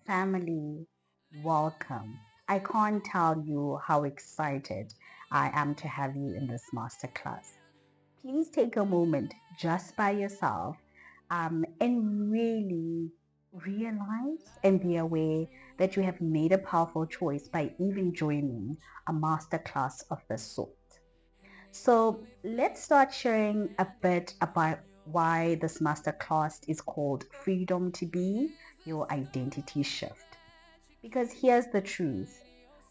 Family, welcome. I can't tell you how excited I am to have you in this masterclass. Please take a moment just by yourself and really realize and be aware that you have made a powerful choice by even joining a masterclass of this sort. So let's start sharing a bit about why this masterclass is called Freedom to Be Your Identity Shift. Because here's the truth.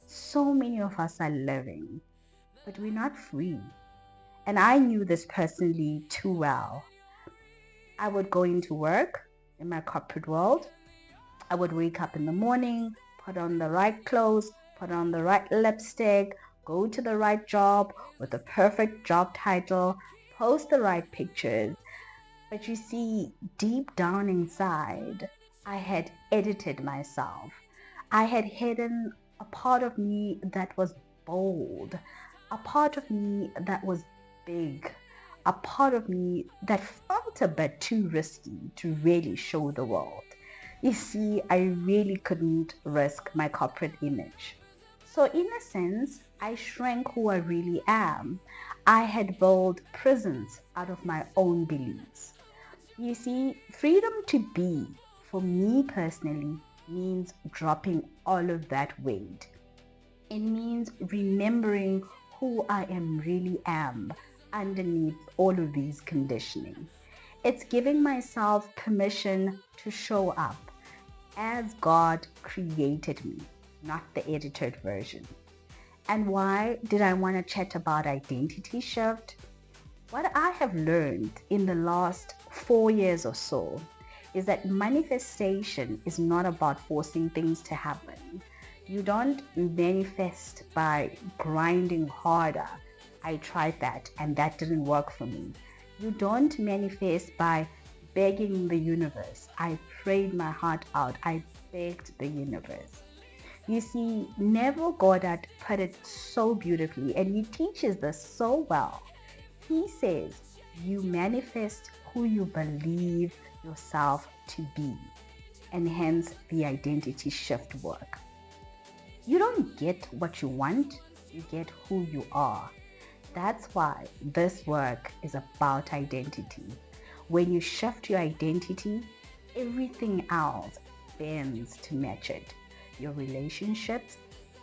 So many of us are living, but we're not free. And I knew this personally too well. I would go into work in my corporate world. I would wake up in the morning, put on the right clothes, put on the right lipstick, go to the right job with the perfect job title, post the right pictures. But you see, deep down inside, I had edited myself. I had hidden a part of me that was bold, a part of me that was big, a part of me that felt a bit too risky to really show the world. You see, I really couldn't risk my corporate image. So, in a sense, I shrank who I really am. I had built prisons out of my own beliefs. You see, freedom to be, for me personally, means dropping all of that weight. It means remembering who I am really am underneath all of these conditioning. It's giving myself permission to show up as God created me, not the edited version. And why did I want to chat about identity shift? What I have learned in the last 4 years or so is that manifestation is not about forcing things to happen. You don't manifest by grinding harder. I tried that and that didn't work for me. You don't manifest by begging the universe. I prayed my heart out. I begged the universe. You see, Neville Goddard put it so beautifully, and he teaches this so well. He says, you manifest who you believe yourself to be, and hence the identity shift work. You don't get what you want, you get who you are. That's why this work is about identity. When you shift your identity, everything else bends to match it. Your relationships,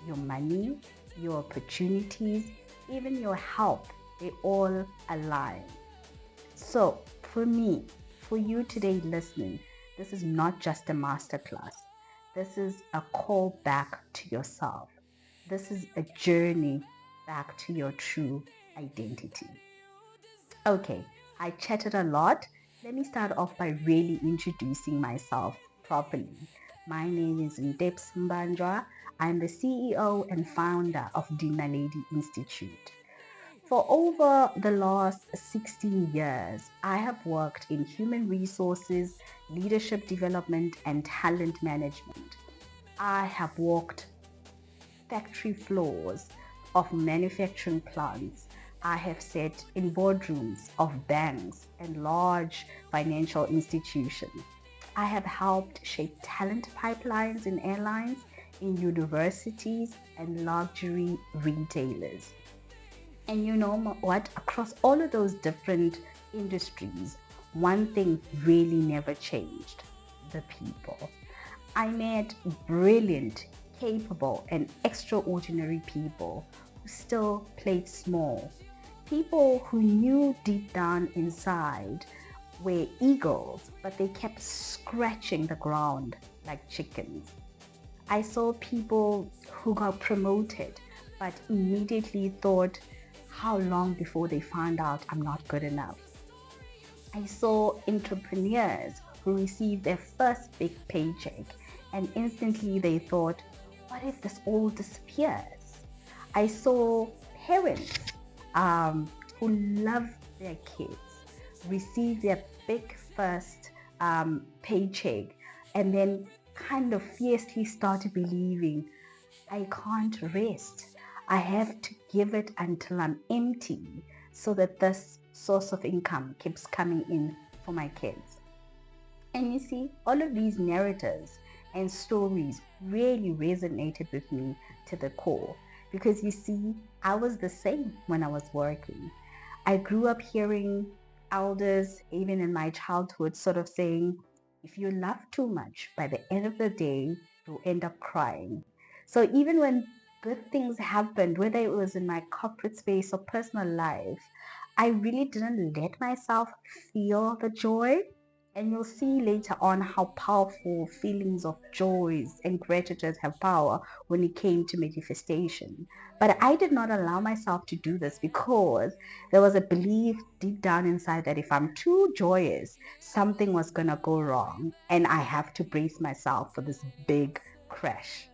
your money, your opportunities, even your health, they all align. So for me, for you today listening, this is not just a masterclass. This is a call back to yourself. This is a journey back to your true identity. Okay, I chatted a lot. Let me start off by really introducing myself properly. My name is Ntebs Mbanjwa. I'm the CEO and founder of Dinaledi Institute. For over the last 16 years, I have worked in human resources, leadership development, and talent management. I have walked factory floors of manufacturing plants. I have sat in boardrooms of banks and large financial institutions. I have helped shape talent pipelines in airlines, in universities, and luxury retailers. And you know what? Across all of those different industries, one thing really never changed: the people. I met brilliant, capable, and extraordinary people who still played small. People who knew deep down inside were eagles, but they kept scratching the ground like chickens. I saw people who got promoted, but immediately thought, how long before they found out I'm not good enough? I saw entrepreneurs who received their first big paycheck and instantly they thought, what if this all disappears? I saw parents who love their kids receive their big first paycheck and then kind of fiercely started believing, I can't rest. I have to give it until I'm empty so that this source of income keeps coming in for my kids. And you see, all of these narratives, and stories really resonated with me to the core. Because you see, I was the same when I was working. I grew up hearing elders, even in my childhood, sort of saying, if you love too much, by the end of the day, you'll end up crying. So even when good things happened, whether it was in my corporate space or personal life, I really didn't let myself feel the joy. And you'll see later on how powerful feelings of joys and gratitude have power when it came to manifestation. But I did not allow myself to do this because there was a belief deep down inside that if I'm too joyous, something was going to go wrong and I have to brace myself for this big crash.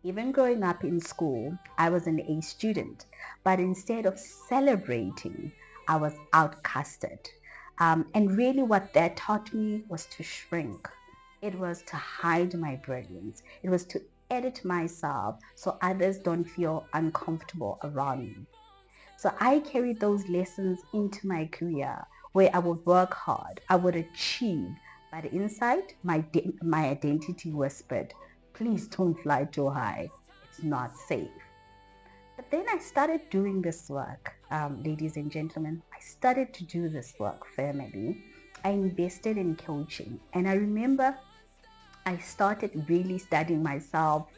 Even growing up in school, I was an A student, but instead of celebrating, I was outcasted. And really, what that taught me was to shrink. It was to hide my brilliance. It was to edit myself so others don't feel uncomfortable around me. So I carried those lessons into my career where I would work hard, I would achieve, but inside my identity whispered, please don't fly too high. It's not safe. But then I started doing this work, ladies and gentlemen. I started to do this work, family. I invested in coaching. And I remember I started really studying myself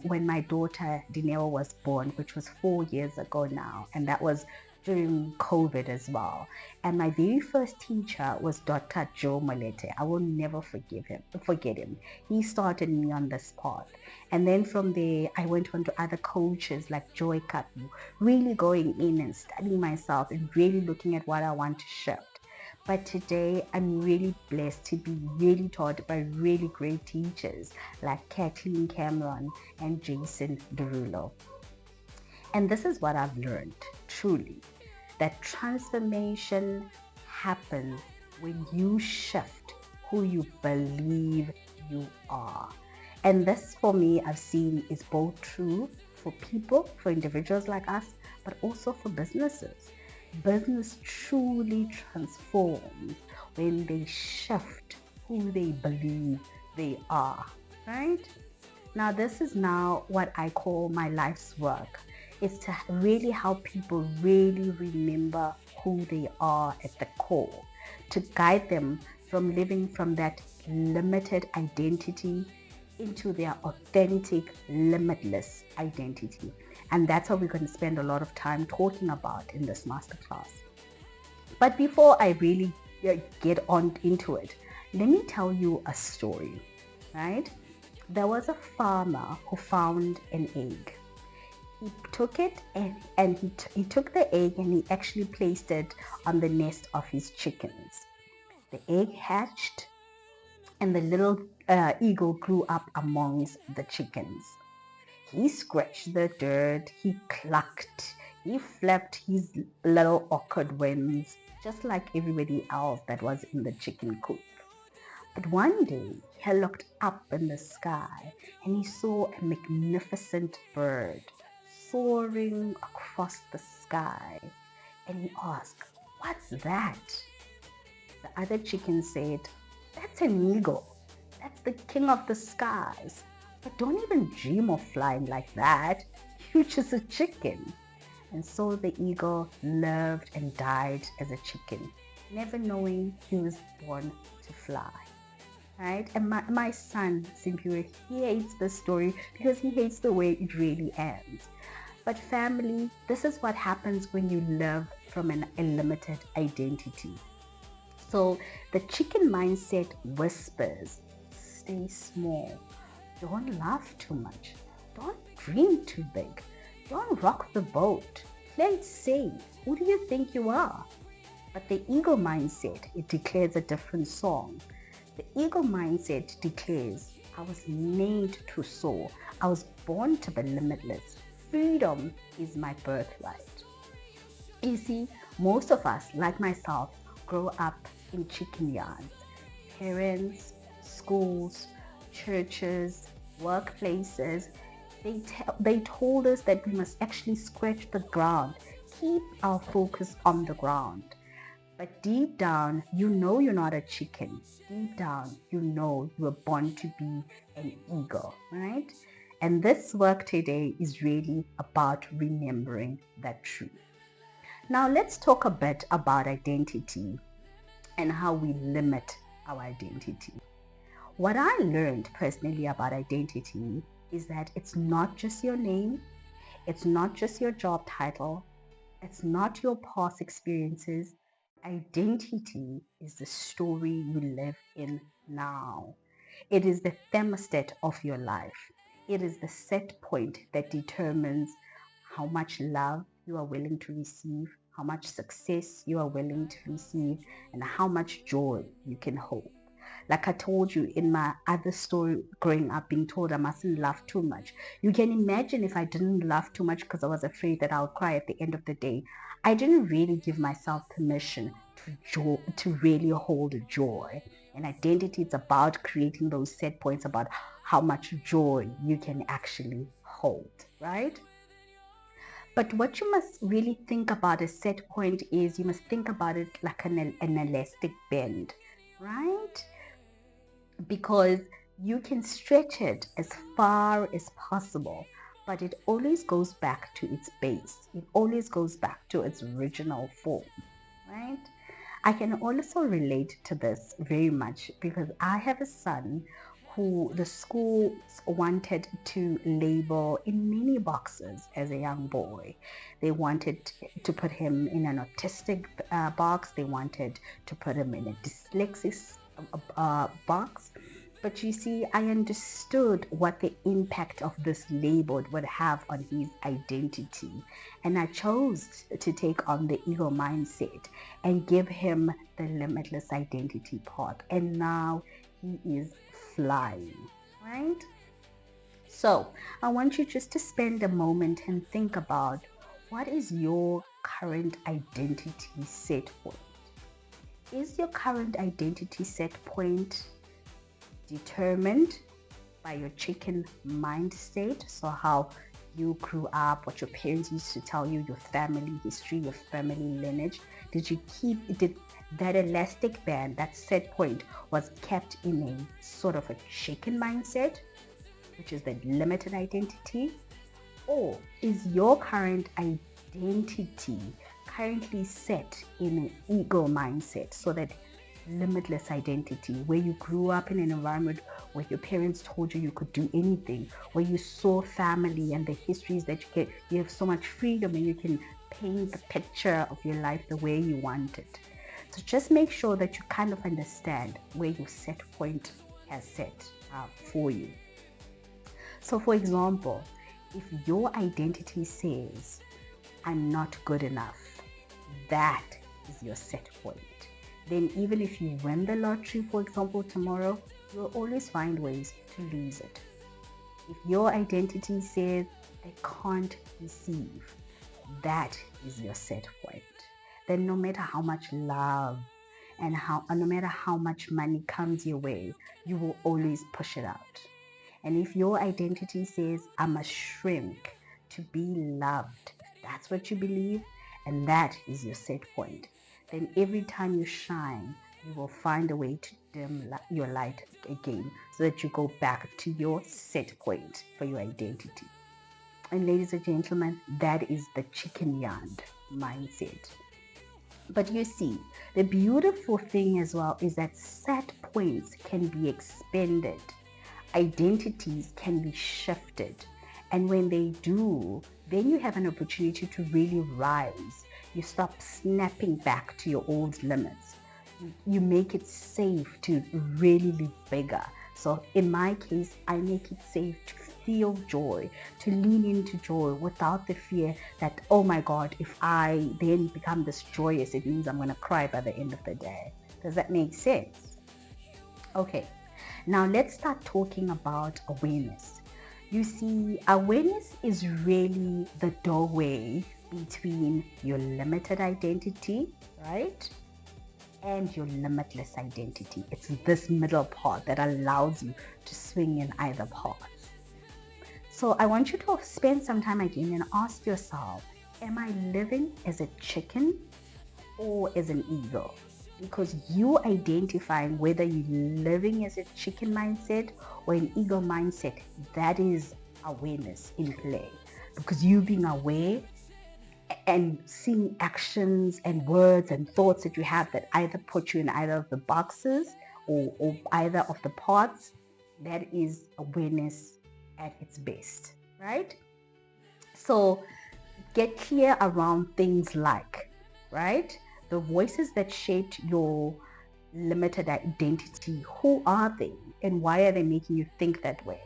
when my daughter Dineo was born, which was 4 years ago now, and that was during COVID as well. And my very first teacher was Dr. Joe Malete. I will never forget him. He started me on this path. And then from there, I went on to other coaches like Joy Kapu, really going in and studying myself and really looking at what I want to shift. But today, I'm really blessed to be really taught by really great teachers like Kathleen Cameron and Jason Derulo. And this is what I've learned, truly, that transformation happens when you shift who you believe you are. And this, for me, I've seen is both true for people, for individuals like us, but also for businesses. Business truly transforms when they shift who they believe they are, right? Now, this is now what I call my life's work. It's to really help people really remember who they are at the core, to guide them from living from that limited identity into their authentic, limitless identity. And that's what we're going to spend a lot of time talking about in this masterclass. But before I really get on into it, let me tell you a story, right? There was a farmer who found an egg. He took it and he took the egg and he actually placed it on the nest of his chickens. The egg hatched and the little eagle grew up amongst the chickens. He scratched the dirt, he clucked, he flapped his little awkward wings, just like everybody else that was in the chicken coop. But one day, he looked up in the sky and he saw a magnificent bird soaring across the sky. And he asked, "What's that?" The other chicken said, "That's an eagle. That's the king of the skies. But don't even dream of flying like that. You're just a chicken." And so the eagle lived and died as a chicken, never knowing he was born to fly. Right? And my son, Simpiwe, he hates this story because he hates the way it really ends. But family, this is what happens when you live from a limited identity. So the chicken mindset whispers, stay small. Don't laugh too much. Don't dream too big. Don't rock the boat. Play it safe. Who do you think you are? But the ego mindset, it declares a different song. The ego mindset declares, I was made to soar. I was born to be limitless. Freedom is my birthright. You see, most of us, like myself, grow up in chicken yards. Parents, schools, churches, workplaces, they told us that we must actually scratch the ground, keep our focus on the ground. But deep down, you know you're not a chicken. Deep down, you know you were born to be an eagle, right? And this work today is really about remembering that truth. Now, let's talk a bit about identity and how we limit our identity. What I learned personally about identity is that it's not just your name, it's not just your job title, it's not your past experiences. Identity is the story you live in now. It is the thermostat of your life. It is the set point that determines how much love you are willing to receive, how much success you are willing to receive, and how much joy you can hold. Like I told you in my other story, growing up being told I mustn't laugh too much. You can imagine if I didn't laugh too much because I was afraid that I'll cry at the end of the day. I didn't really give myself permission to really hold joy. And identity is about creating those set points about how much joy you can actually hold, right? But what you must really think about a set point is you must think about it like an elastic band, right? Because you can stretch it as far as possible, but it always goes back to its base. It always goes back to its original form, right? I can also relate to this very much because I have a son who the schools wanted to label in many boxes as a young boy. They wanted to put him in an autistic box. They wanted to put him in a dyslexic box. But you see, I understood what the impact of this label would have on his identity. And I chose to take on the ego mindset and give him the limitless identity part. And now he is flying, right? So I want you just to spend a moment and think about what is your current identity set point? Is your current identity set point determined by your chicken mind state? So how you grew up, what your parents used to tell you, your family history, your family lineage. Did that elastic band, that set point was kept in a sort of a chicken mindset, which is the limited identity? Or is your current identity currently set in an ego mindset, so that limitless identity, where you grew up in an environment where your parents told you you could do anything, where you saw family and the histories that you have so much freedom and you can paint the picture of your life the way you want it. So just make sure that you kind of understand where your set point has set for you. So for example, if your identity says, I'm not good enough, that is your set point. Then even if you win the lottery, for example, tomorrow, you'll always find ways to lose it. If your identity says, I can't receive, that is your set point. Then no matter how much love and no matter how much money comes your way, you will always push it out. And if your identity says, I must shrink to be loved, if that's what you believe, and that is your set point, then every time you shine, you will find a way to dim your light again so that you go back to your set point for your identity. And ladies and gentlemen, that is the chicken yard mindset. But you see, the beautiful thing as well is that set points can be expanded. Identities can be shifted. And when they do, then you have an opportunity to really rise. You stop snapping back to your old limits. You make it safe to really live bigger. So in my case, I make it safe to feel joy, to lean into joy without the fear that, oh my God, if I then become this joyous, it means I'm going to cry by the end of the day. Does that make sense? Okay, now let's start talking about awareness. You see, awareness is really the doorway between your limited identity, right, and your limitless identity. It's this middle part that allows you to swing in either path. So I want you to spend some time again and ask yourself, am I living as a chicken or as an eagle. Because you identifying whether you're living as a chicken mindset or an eagle mindset, that is awareness in play. Because you being aware and seeing actions and words and thoughts that you have that either put you in either of the boxes or either of the parts, that is awareness at its best, right? So get clear around things like, right, the voices that shaped your limited identity. Who are they and why are they making you think that way?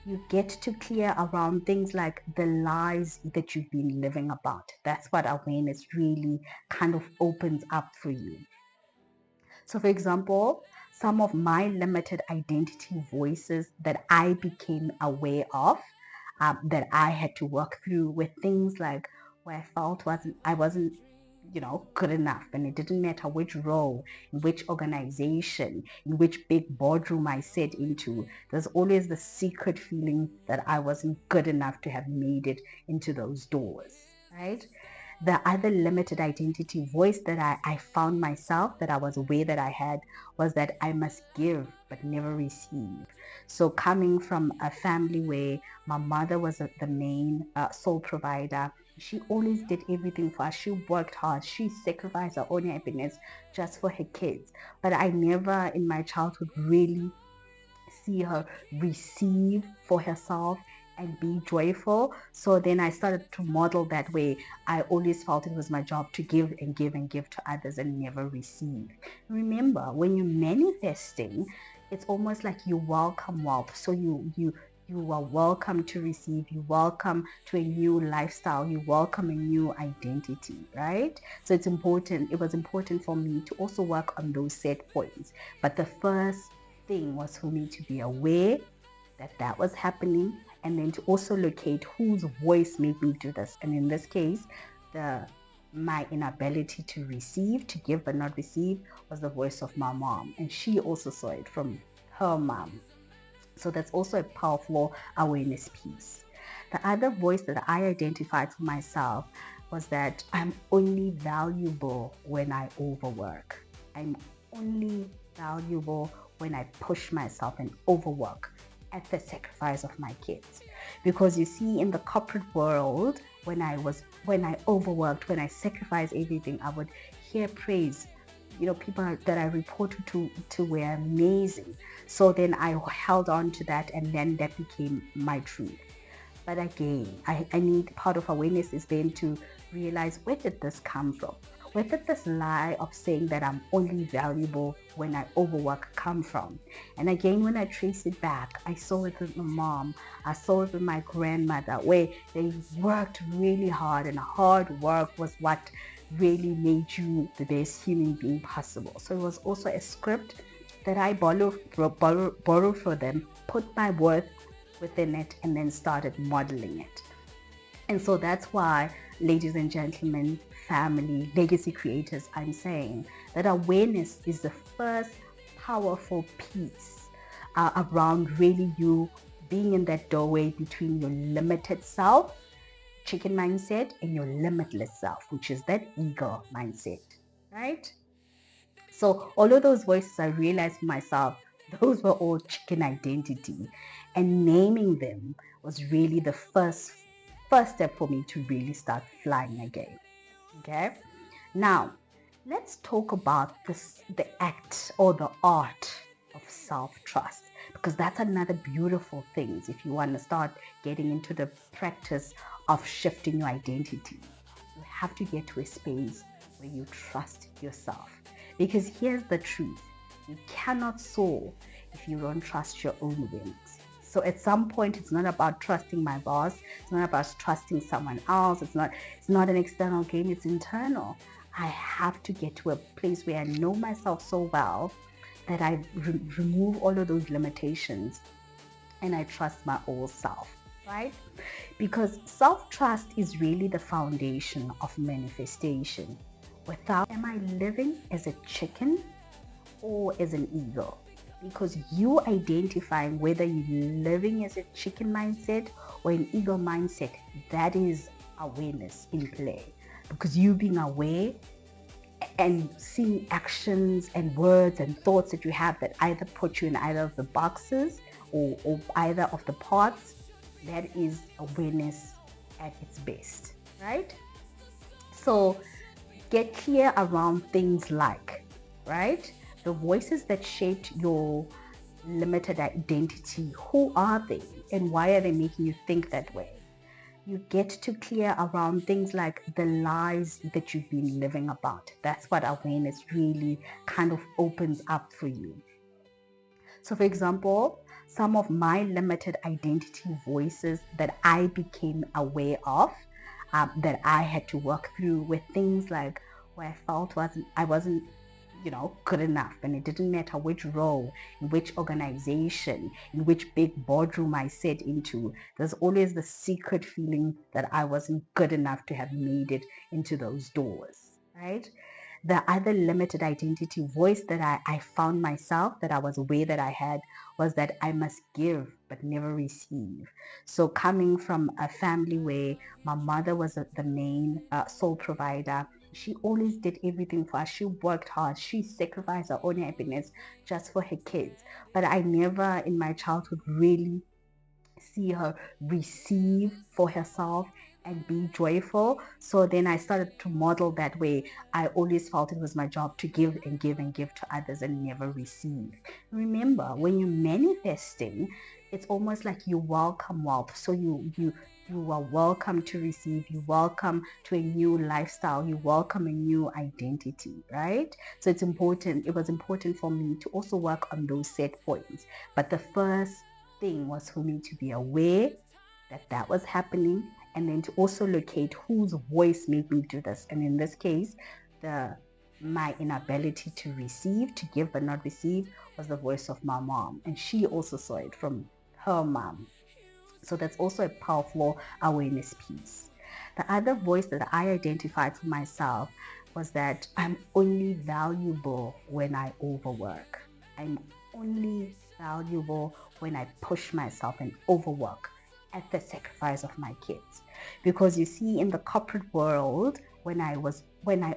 You get to clear around things like the lies that you've been living about. That's what awareness really kind of opens up for you. So, for example, some of my limited identity voices that I became aware of, that I had to work through, were things like where I felt I wasn't good enough, and it didn't matter which role, in which organization, in which big boardroom I sat into. There's always the secret feeling that I wasn't good enough to have made it into those doors, right? The other limited identity voice that I found myself, that I was aware that I had, was that I must give but never receive. So coming from a family where my mother was the main sole provider, she always did everything for us. She worked hard. She sacrificed her own happiness just for her kids. But I never in my childhood really see her receive for herself and be joyful. So then I started to model that way. I always felt it was my job to give and give and give to others and never receive. Remember, when you're manifesting, it's almost like you welcome wealth. So you are welcome to receive, you welcome to a new lifestyle, you welcome a new identity, right? So it was important for me to also work on those set points. But the first thing was for me to be aware that was happening, and then to also locate whose voice made me do this. And in this case, my inability to receive, to give but not receive, was the voice of my mom, and she also saw it from her mom. So that's also a powerful awareness piece. The other voice that I identified for myself was that I'm only valuable when I overwork. I'm only valuable when I push myself and overwork at the sacrifice of my kids. Because you see, in the corporate world, when I overworked, when I sacrificed everything, I would hear praise. People that I reported to were amazing. So then I held on to that, and then that became my truth. But again, I need, part of awareness is then to realize, where did this come from? Where did this lie of saying that I'm only valuable when I overwork come from? And again, when I trace it back, I saw it with my mom, I saw it with my grandmother, where they worked really hard, and hard work was what really made you the best human being possible. So it was also a script that I borrowed for them, put my worth within it, and then started modeling it. And so that's why, ladies and gentlemen, family, legacy creators, I'm saying that awareness is the first powerful piece around really you being in that doorway between your limited self, chicken mindset, and your limitless self, which is that eagle mindset, right? So all of those voices, I realized for myself, those were all chicken identity, and naming them was really the first step for me to really start flying again. Okay, now let's talk about the act or the art of self-trust, because that's another beautiful thing. If you want to start getting into the practice of shifting your identity, you have to get to a space where you trust yourself. Because here's the truth: you cannot soar if you don't trust your own wings. So at some point, it's not about trusting my boss. It's not about trusting someone else. It's not an external game. It's internal. I have to get to a place where I know myself so well that I remove all of those limitations and I trust my old self, right? Because self-trust is really the foundation of manifestation. Without, am I living as a chicken or as an eagle? Because you identifying whether you're living as a chicken mindset or an eagle mindset, that is awareness in play. Because you being aware and seeing actions and words and thoughts that you have that either put you in either of the boxes or either of the parts, that is awareness at its best, right? So get clear around things like, right, the voices that shaped your limited identity. Who are they and why are they making you think that way? You get to clear around things like the lies that you've been living about. That's what awareness really kind of opens up for you. So, for example, some of my limited identity voices that I became aware of, that I had to work through, were things like where I felt I wasn't good enough, and it didn't matter which role, in which organization, in which big boardroom I sat into. There's always the secret feeling that I wasn't good enough to have made it into those doors, right? The other limited identity voice that I found myself, that I was aware that I had, was that I must give but never receive. So coming from a family where my mother was the main sole provider, she always did everything for us. She worked hard. She sacrificed her own happiness just for her kids. But I never in my childhood really see her receive for herself and be joyful. So then I started to model that way. I always felt it was my job to give and give and give to others and never receive. Remember, when you're manifesting, it's almost like you welcome wealth. So you are welcome to receive, you welcome to a new lifestyle, you welcome a new identity, right? So it was important for me to also work on those set points. But the first thing was for me to be aware that was happening, and then to also locate whose voice made me do this. And in this case, my inability to receive, to give but not receive, was the voice of my mom, and she also saw it from her mom. So that's also a powerful awareness piece. The other voice that I identified for myself was that I'm only valuable when I overwork. I'm only valuable when I push myself and overwork at the sacrifice of my kids. Because you see, in the corporate world, when I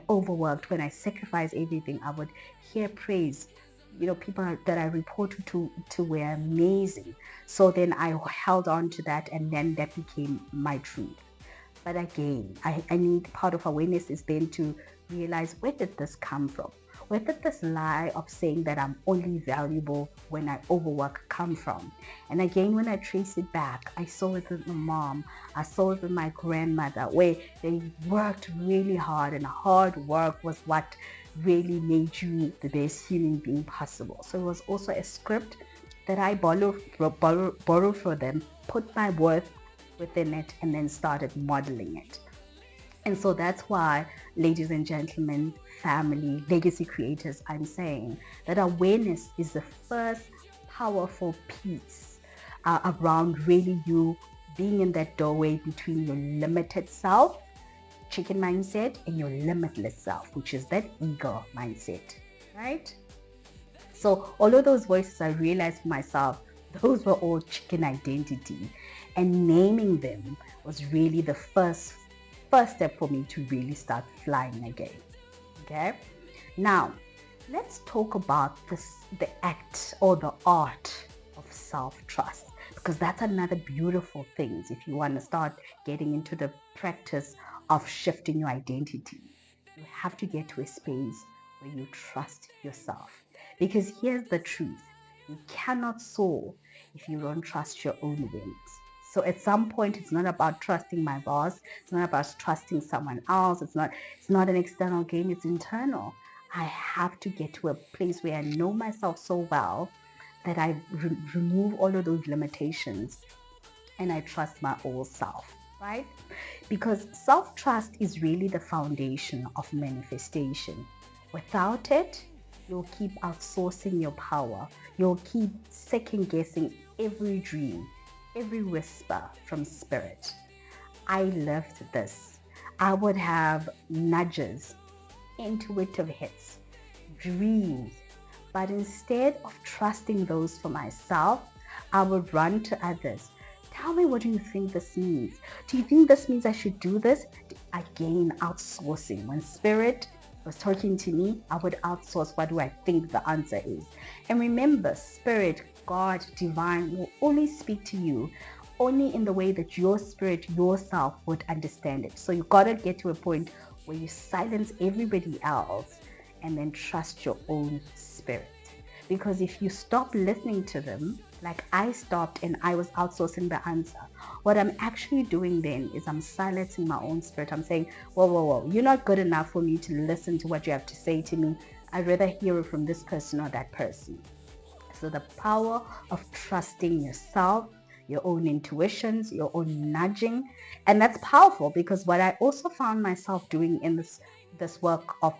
overworked, when I sacrificed everything, I would hear praise. People that I reported to were amazing. So then I held on to that, and then that became my truth. But again, I need, part of awareness is then to realize, where did this come from? Where did this lie of saying that I'm only valuable when I overwork come from? And again, when I trace it back, I saw it with my mom, I saw it with my grandmother, where they worked really hard, and hard work was what really made you the best human being possible. So it was also a script that I borrowed for them, put my worth within it, and then started modeling it. And so that's why, ladies and gentlemen, family, legacy creators, I'm saying that awareness is the first powerful piece around really you being in that doorway between your limited self, chicken mindset, and your limitless self, which is that ego mindset, right? So all of those voices, I realized for myself, those were all chicken identity, and naming them was really the first step for me to really start flying again. Okay, now let's talk about the act or the art of self-trust, because that's another beautiful thing. If you want to start getting into the practice of shifting your identity, you have to get to a space where you trust yourself. Because here's the truth: you cannot soar if you don't trust your own wings. So at some point, it's not about trusting my boss. It's not about trusting someone else. It's not an external game. It's internal. I have to get to a place where I know myself so well that I remove all of those limitations and I trust my old self, right? Because self-trust is really the foundation of manifestation. Without it, you'll keep outsourcing your power. You'll keep second guessing every dream, every whisper from spirit. I lived this. I would have nudges, intuitive hits, dreams, but instead of trusting those for myself, I would run to others. Tell me, what do you think this means? Do you think this means I should do this? Again, outsourcing. When spirit was talking to me, I would outsource what do I think the answer is. And remember, spirit, God, divine will only speak to you only in the way that your spirit, yourself would understand it. So you gotta get to a point where you silence everybody else and then trust your own spirit. Because if you stop listening to them, like I stopped and I was outsourcing the answer, what I'm actually doing then is I'm silencing my own spirit. I'm saying, whoa, you're not good enough for me to listen to what you have to say to me. I'd rather hear it from this person or that person. So the power of trusting yourself, your own intuitions, your own nudging, and that's powerful because what I also found myself doing in this work of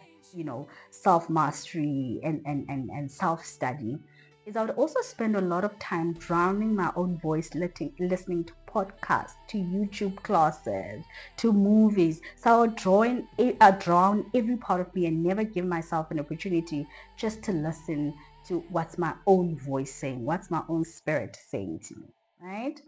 self-mastery and self-study is I would also spend a lot of time drowning my own voice, listening to podcasts, to YouTube classes, to movies. So I would drown every part of me and never give myself an opportunity just to listen to what's my own voice saying, what's my own spirit saying to me, right?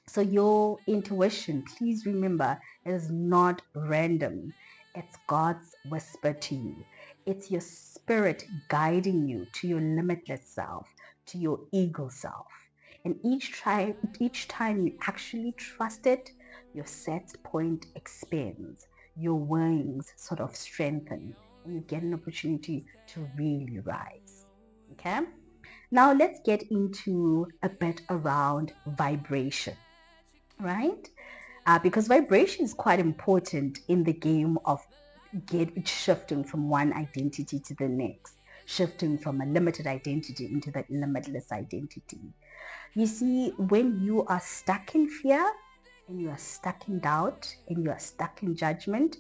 So your intuition, please remember, is not random. It's God's whisper to you. It's your spirit guiding you to your limitless self, to your ego self. And each time you actually trust it, your set point expands, your wings sort of strengthen, and you get an opportunity to really rise. Okay? Now let's get into a bit around vibration, right? Because vibration is quite important in the game of shifting from one identity to the next, shifting from a limited identity into that limitless identity. You see, when you are stuck in fear and you are stuck in doubt and you are stuck in judgment,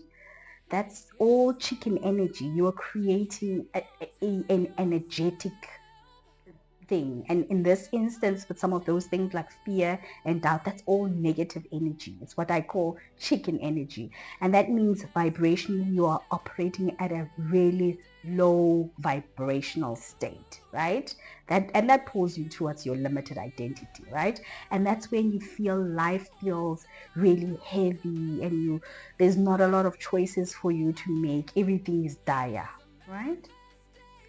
that's all chicken energy. You are creating an energetic thing. And in this instance, with some of those things like fear and doubt, that's all negative energy. It's what I call chicken energy. And that means vibrationally, you are operating at a really low vibrational state, right? That pulls you towards your limited identity, right? And that's when you feel life feels really heavy and there's not a lot of choices for you to make. Everything is dire, right?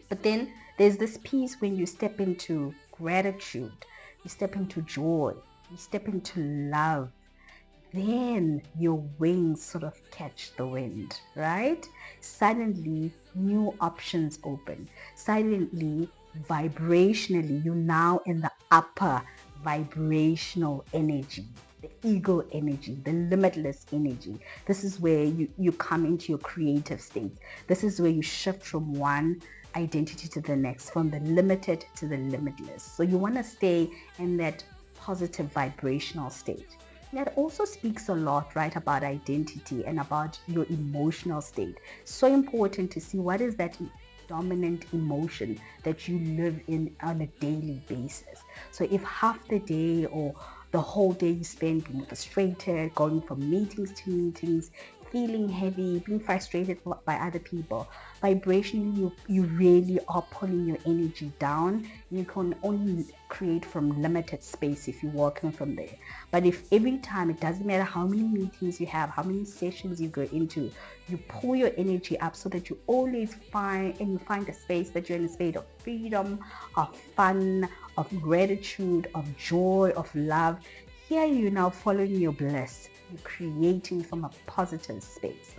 But then there's this piece when you step into gratitude, you step into joy, you step into love, then your wings sort of catch the wind, right? Suddenly, new options open. Suddenly, vibrationally, you're now in the upper vibrational energy, the ego energy, the limitless energy. This is where you come into your creative state. This is where you shift from one identity to the next, from the limited to the limitless. So you want to stay in that positive vibrational state. That also speaks a lot, right, about identity and about your emotional state. So important to see what is that dominant emotion that you live in on a daily basis. So if half the day or the whole day you spend being frustrated, going from meetings to meetings, feeling heavy, being frustrated by other people, vibrationally you really are pulling your energy down. You can only create from limited space if you're working from there. But if every time, it doesn't matter how many meetings you have, how many sessions you go into, you pull your energy up so that you always find a space that you're in a state of freedom, of fun, of gratitude, of joy, of love. Here you're now following your bliss. You're creating from a positive space.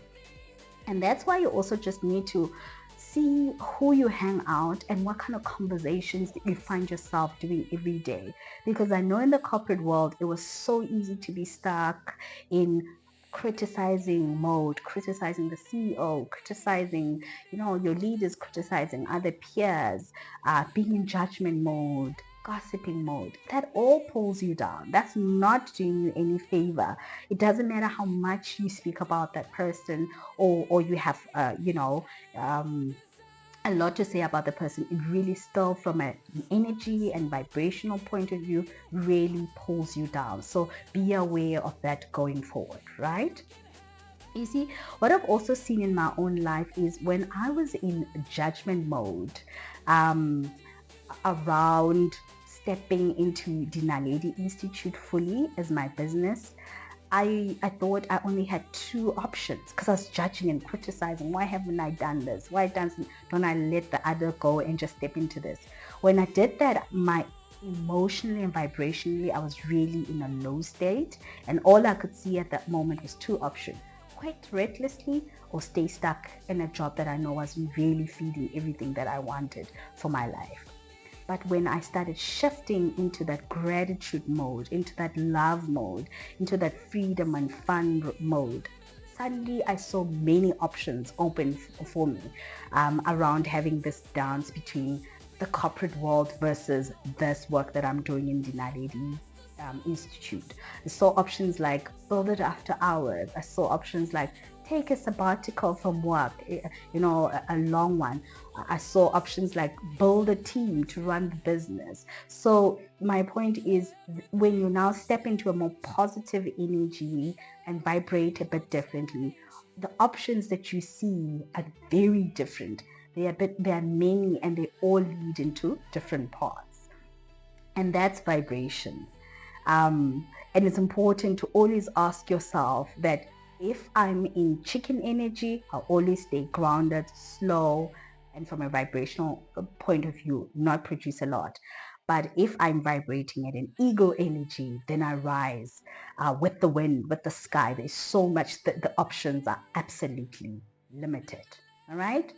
And that's why you also just need to see who you hang out and what kind of conversations that you find yourself doing every day. Because I know in the corporate world, it was so easy to be stuck in criticizing mode, criticizing the CEO, criticizing, your leaders, criticizing other peers, being in judgment mode, gossiping mode. That all pulls you down. That's not doing you any favor. It doesn't matter how much you speak about that person or you have, a lot to say about the person. It really still, from an energy and vibrational point of view, really pulls you down. So be aware of that going forward, right? You see, what I've also seen in my own life is when I was in judgment mode, around stepping into Dinaledi Institute fully as my business, I thought I only had two options because I was judging and criticizing. Why haven't I done this? Why don't I let the other go and just step into this? When I did that, my emotionally and vibrationally, I was really in a low state. And all I could see at that moment was two options: quit recklessly or stay stuck in a job that I know wasn't really feeding everything that I wanted for my life. But when I started shifting into that gratitude mode, into that love mode, into that freedom and fun mode, suddenly I saw many options open for me around having this dance between the corporate world versus this work that I'm doing in Dinaledi Institute. I saw options like build it after hours. I saw options like take a sabbatical from work, a long one. I saw options like build a team to run the business. So my point is, when you now step into a more positive energy and vibrate a bit differently, the options that you see are very different. There are many, and they all lead into different paths. And that's vibration. And it's important to always ask yourself that if I'm in chicken energy, I'll always stay grounded, slow, and from a vibrational point of view, not produce a lot. But if I'm vibrating at an ego energy, then I rise with the wind, with the sky. There's so much that the options are absolutely limited. All right.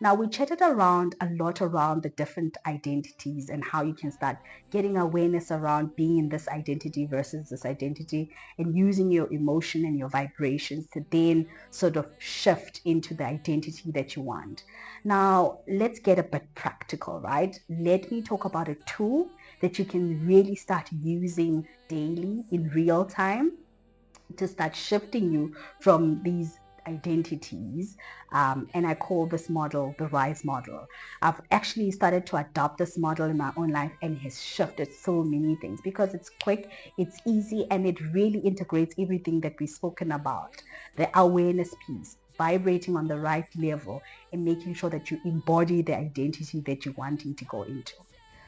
Now, we chatted around a lot around the different identities and how you can start getting awareness around being in this identity versus this identity, and using your emotion and your vibrations to then sort of shift into the identity that you want. Now, let's get a bit practical, right? Let me talk about a tool that you can really start using daily in real time to start shifting you from these identities. And I call this model the RISE model. I've actually started to adopt this model in my own life, and it has shifted so many things because it's quick, it's easy, and it really integrates everything that we've spoken about. The awareness piece, vibrating on the right level, and making sure that you embody the identity that you're wanting to go into.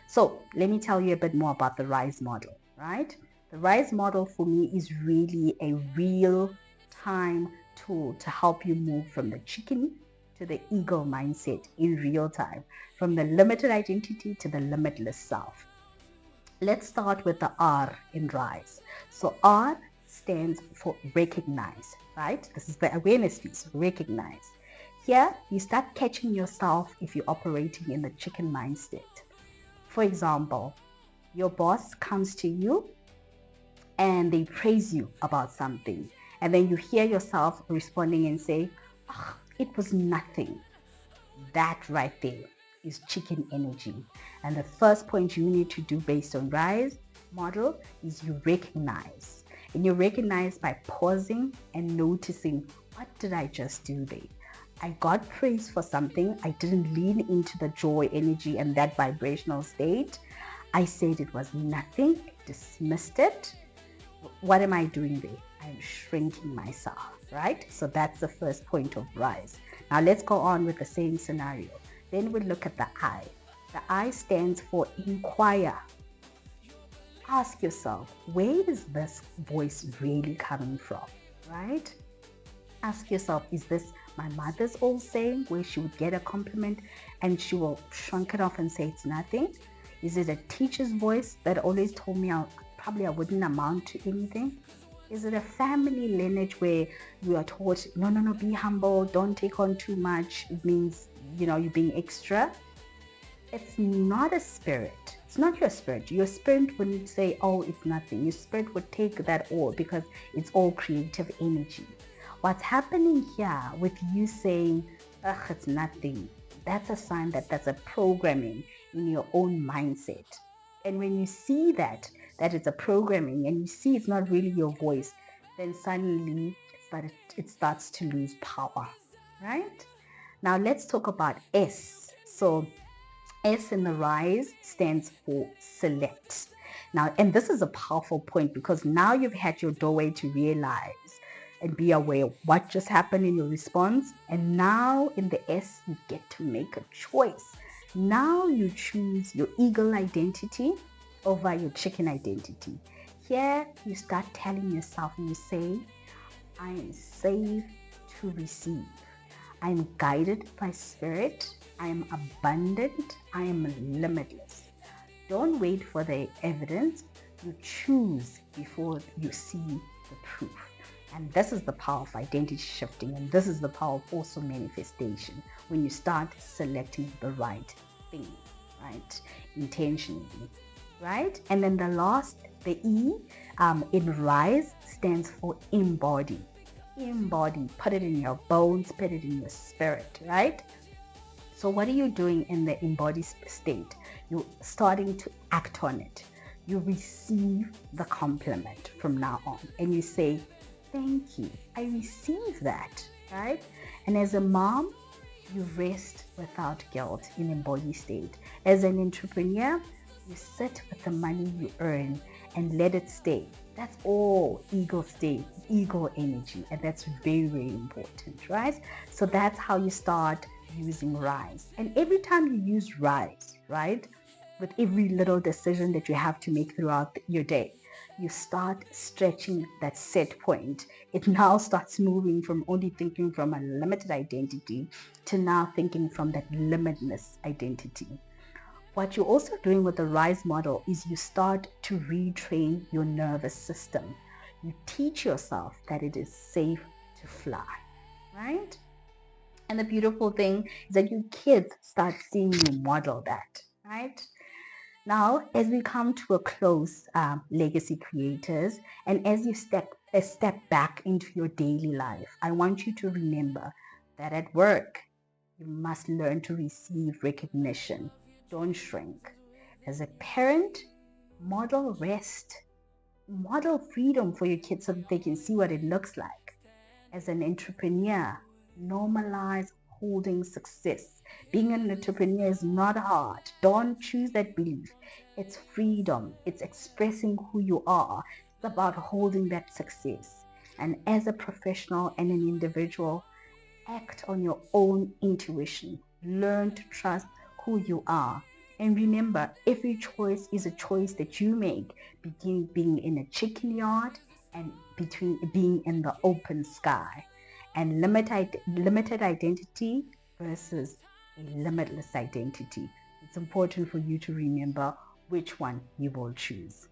So let me tell you a bit more about the RISE model, right? The RISE model for me is really a real time tool to help you move from the chicken to the ego mindset in real time, from the limited identity to the limitless self. Let's start with the R in RISE. So R stands for recognize, right? This is the awareness piece, recognize. Here, you start catching yourself if you're operating in the chicken mindset. For example, your boss comes to you and they praise you about something, and then you hear yourself responding and say, oh, it was nothing. That right there is chicken energy. And the first point you need to do based on RISE model is you recognize. And you recognize by pausing and noticing, what did I just do there? I got praise for something. I didn't lean into the joy energy and that vibrational state. I said it was nothing, dismissed it. What am I doing there? I'm shrinking myself, right? So that's the first point of RISE. Now let's go on with the same scenario. Then we look at the I. The I stands for Inquire. Ask yourself, where is this voice really coming from, right? Ask yourself, is this my mother's old saying where she would get a compliment and she will shrunk it off and say it's nothing? Is it a teacher's voice that always told me I wouldn't amount to anything? Is it a family lineage where you are taught, no, be humble, don't take on too much? It means, you're being extra. It's not a spirit. It's not your spirit. Your spirit wouldn't say, oh, it's nothing. Your spirit would take that all because it's all creative energy. What's happening here with you saying, ugh, it's nothing, that's a sign that that's a programming in your own mindset. And when you see that it's a programming, and you see it's not really your voice, then suddenly it starts to lose power, right? Now let's talk about S. So S in the RISE stands for select. Now, and this is a powerful point because now you've had your doorway to realize and be aware of what just happened in your response. And now in the S, you get to make a choice. Now you choose your eagle identity over your chicken identity. Here you start telling yourself and you say, I am safe to receive. I am guided by spirit. I am abundant. I am limitless. Don't wait for the evidence. You choose before you see the proof. And this is the power of identity shifting. And this is the power of also manifestation. When you start selecting the right thing, right? Intentionally, right? And then the E in RISE stands for embody. Embody, put it in your bones, put it in your spirit, right? So what are you doing in the embodied state? You're starting to act on it. You receive the compliment from now on and you say, thank you, I receive that, right? And as a mom, you rest without guilt in embodied state. As an entrepreneur, you sit with the money you earn and let it stay. That's all ego state, ego energy, and that's very, very important, right? So that's how you start using RISE. And every time you use RISE, right, with every little decision that you have to make throughout your day, you start stretching that set point. It now starts moving from only thinking from a limited identity to now thinking from that limitless identity. What you're also doing with the RISE model is you start to retrain your nervous system. You teach yourself that it is safe to fly, right? And the beautiful thing is that your kids start seeing you model that, right? Now, as we come to a close, legacy creators, and as you step back into your daily life, I want you to remember that at work, you must learn to receive recognition. Don't shrink. As a parent, model rest, model freedom for your kids so that they can see what it looks like. As an entrepreneur, normalize holding success. Being an entrepreneur is not hard. Don't choose that belief. It's freedom. It's expressing who you are. It's about holding that success. And as a professional and an individual, act on your own intuition. Learn to trust who you are. And remember, every choice is a choice that you make between being in a chicken yard and between being in the open sky. And limited identity versus a limitless identity. It's important for you to remember which one you will choose.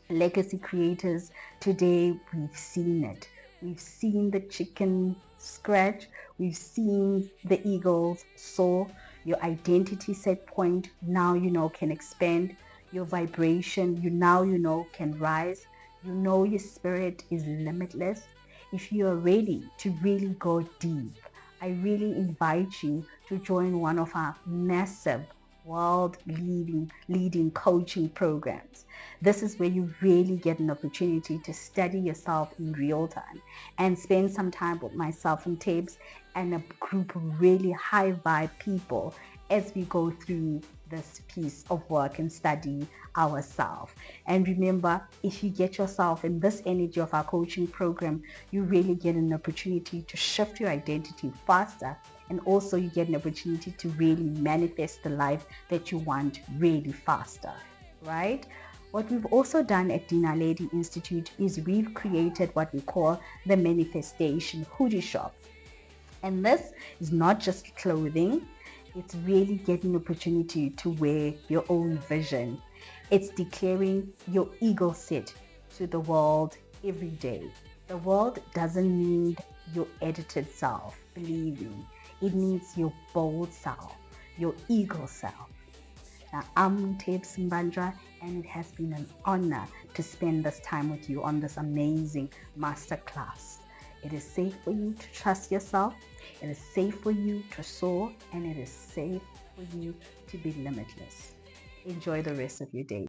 Legacy creators, today we've seen it. We've seen the chicken scratch. We've seen the eagles soar. Your identity set point now can expand. Your vibration now can rise. Your spirit is limitless. If you are ready to really go deep, I really invite you to join one of our massive world leading coaching programs. This is where you really get an opportunity to study yourself in real time and spend some time with myself and Ntebs and a group of really high vibe people as we go through this piece of work and study ourselves. And remember, if you get yourself in this energy of our coaching program, you really get an opportunity to shift your identity faster, and also you get an opportunity to really manifest the life that you want really faster, right? What we've also done at Dinaledi Institute is we've created what we call the manifestation hoodie shop. And this is not just clothing, it's really getting an opportunity to wear your own vision. It's declaring your ego set to the world every day. The world doesn't need your edited self, believe me. It needs your bold self, your ego self. Now, I'm Ntebs Mbanjwa, and it has been an honor to spend this time with you on this amazing masterclass. It is safe for you to trust yourself. It is safe for you to soar, and it is safe for you to be limitless. Enjoy the rest of your day.